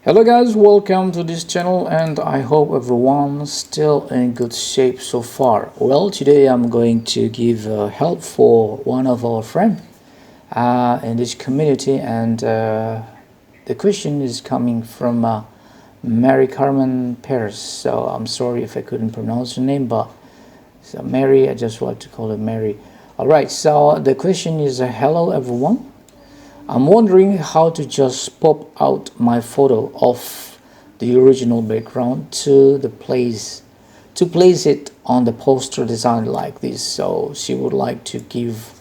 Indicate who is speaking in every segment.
Speaker 1: Hello guys, welcome to this channel and I hope everyone's still in good shape so far. Well, today I'm going to give help for one of our friends in this community, and the question is coming from Maricarmen Perez. So I'm sorry if I couldn't pronounce her name, but so Mary, I just want to call her Mary. Alright, so the question is hello everyone. I'm wondering how to just pop out my photo of the original background to place it on the poster design like this. So she would like to give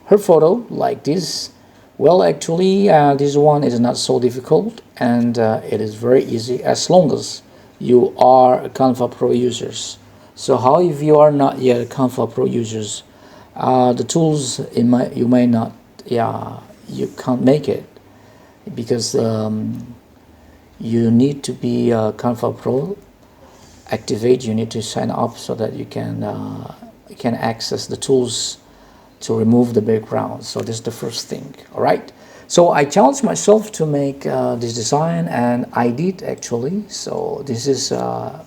Speaker 1: her photo like this. Well, actually this one is not so difficult, and it is very easy as long as you are a Canva Pro users. So how if you are not yet a Canva Pro users, the tools you may not, you can't make it because you need to be a Canva Pro activate. You need to sign up so that you can access the tools to remove the background. So this is the first thing. All right, so I challenged myself to make this design, and I did actually. So this is the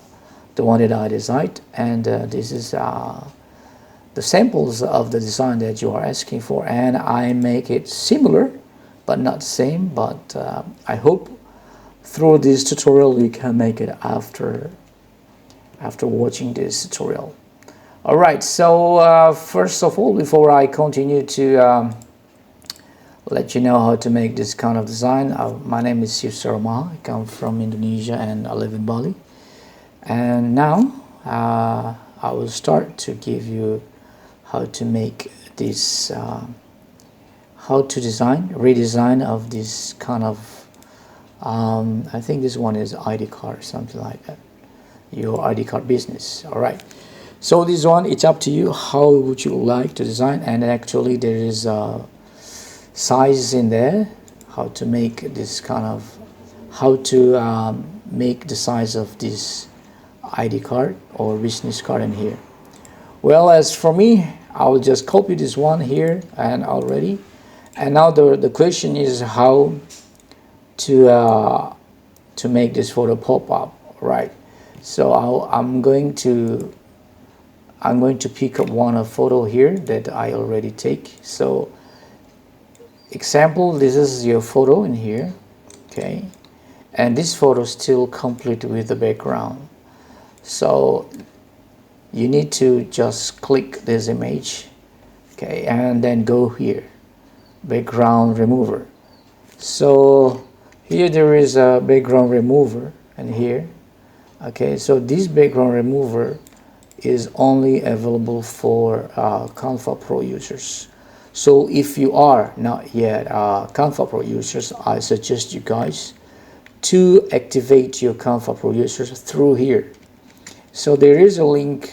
Speaker 1: one that I designed, and this is the samples of the design that you are asking for, and I make it similar but not same. But I hope through this tutorial you can make it after watching this tutorial. Alright, so first of all, before I continue to let you know how to make this kind of design, my name is Sif Sarma. I come from Indonesia and I live in Bali, and now I will start to give you how to make this, how to redesign of this kind of, I think this one is ID card, something like that, your ID card business. All right, so this one, it's up to you how would you like to design, and actually there is sizes in there, how to make this kind of, how to make the size of this ID card or business card in here. Well, as for me, I will just copy this one here and already. And now the question is how to make this photo pop up, right? So I'm going to pick up one photo here that I already take. So example, this is your photo in here, okay? And this photo is still complete with the background. So you need to just click this image, okay, and then go here, background remover. So here there is a background remover, and here, okay, so this background remover is only available for Canva Pro users. So if you are not yet Canva Pro users, I suggest you guys to activate your Canva Pro users through here. So there is a link,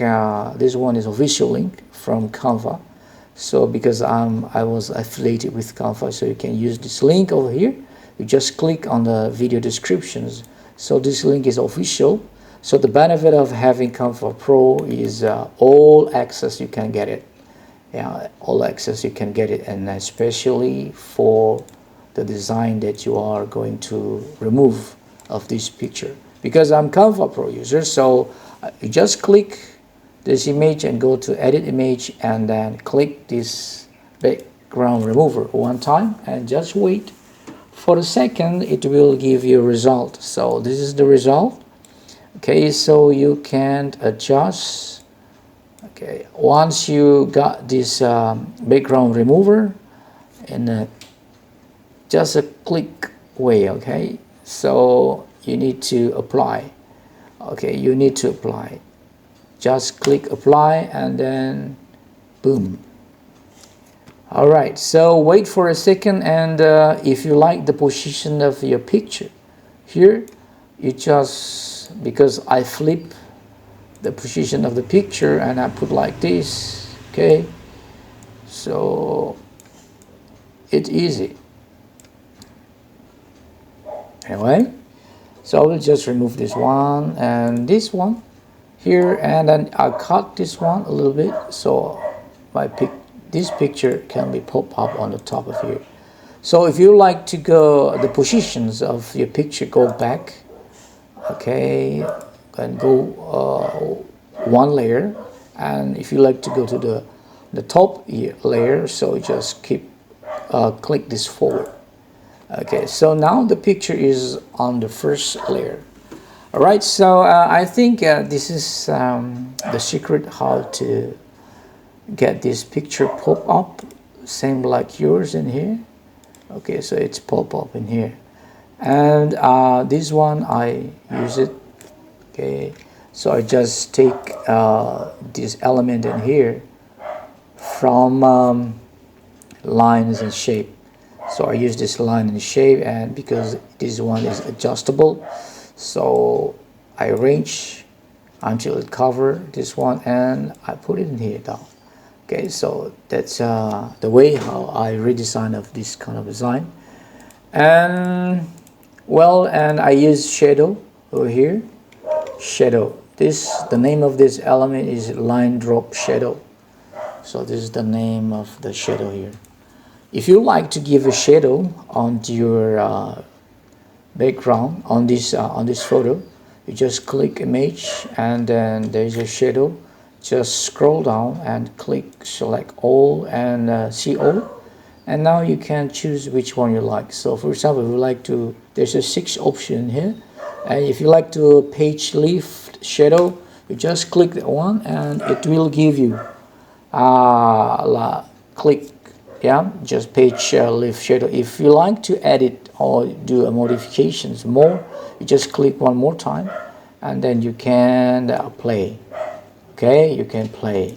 Speaker 1: this one is official link from Canva. So because I was affiliated with Canva, so you can use this link over here. You just click on the video descriptions. So this link is official. So the benefit of having Canva Pro is all access you can get it. Yeah, all access you can get it, and especially for the design that you are going to remove of this picture. Because I'm Canva Pro user, so you just click this image and go to edit image, and then click this background remover one time and just wait for a second. It will give you a result. So this is the result. Okay, so you can adjust. Okay, once you got this background remover in just a click way, okay, so you need to apply. Okay, you need to apply. Just click apply and then boom. All right, so wait for a second, and if you like the position of your picture here, you just, because I flip the position of the picture and I put like this, okay, so it's easy. Anyway, so I will just remove this one and this one here, and then I'll cut this one a little bit so this picture can be popped up on the top of here. So if you like to go the positions of your picture, go back, okay, and go one layer. And if you like to go to the top layer, so just keep click this forward. Okay, so now the picture is on the first layer. All right, so I think this is the secret how to get this picture pop up, same like yours in here. Okay, so it's pop up in here, and this one I use it. Okay, so I just take this element in here from lines and shape. So I use this line and shape, and because this one is adjustable, so I arrange until it cover this one, and I put it in here now. Okay, so that's the way how I redesign of this kind of design. And well, and I use shadow over here. Shadow, the name of this element is line drop shadow. So this is the name of the shadow here. If you like to give a shadow onto your background on this photo, you just click image, and then there's a shadow. Just scroll down and click select all and see all, and now you can choose which one you like. So for example, if you like to, there's a 6 option here, and if you like to page lift shadow, you just click that one and it will give you click, yeah, just page lift shadow. If you like to edit or do a modifications more, you just click one more time, and then you can play. Okay, you can play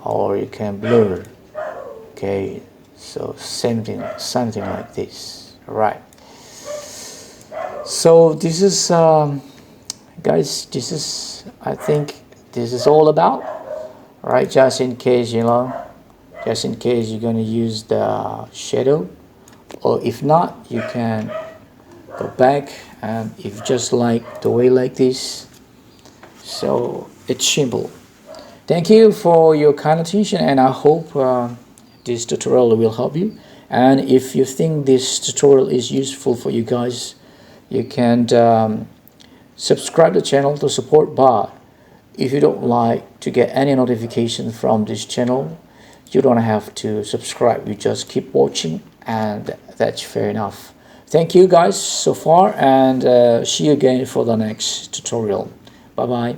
Speaker 1: or you can blur. Okay, so something like this. Right, so this is guys, this is, I think this is all about. All right, just in case, just in case you're going to use the shadow, or if not, you can go back, and if just like the way like this, so it's simple. Thank you for your kind attention, and I hope this tutorial will help you. And if you think this tutorial is useful for you guys, you can subscribe to the channel to support. But if you don't like to get any notification from this channel, you don't have to subscribe. You just keep watching, and that's fair enough. Thank you guys so far, and see you again for the next tutorial. Bye bye.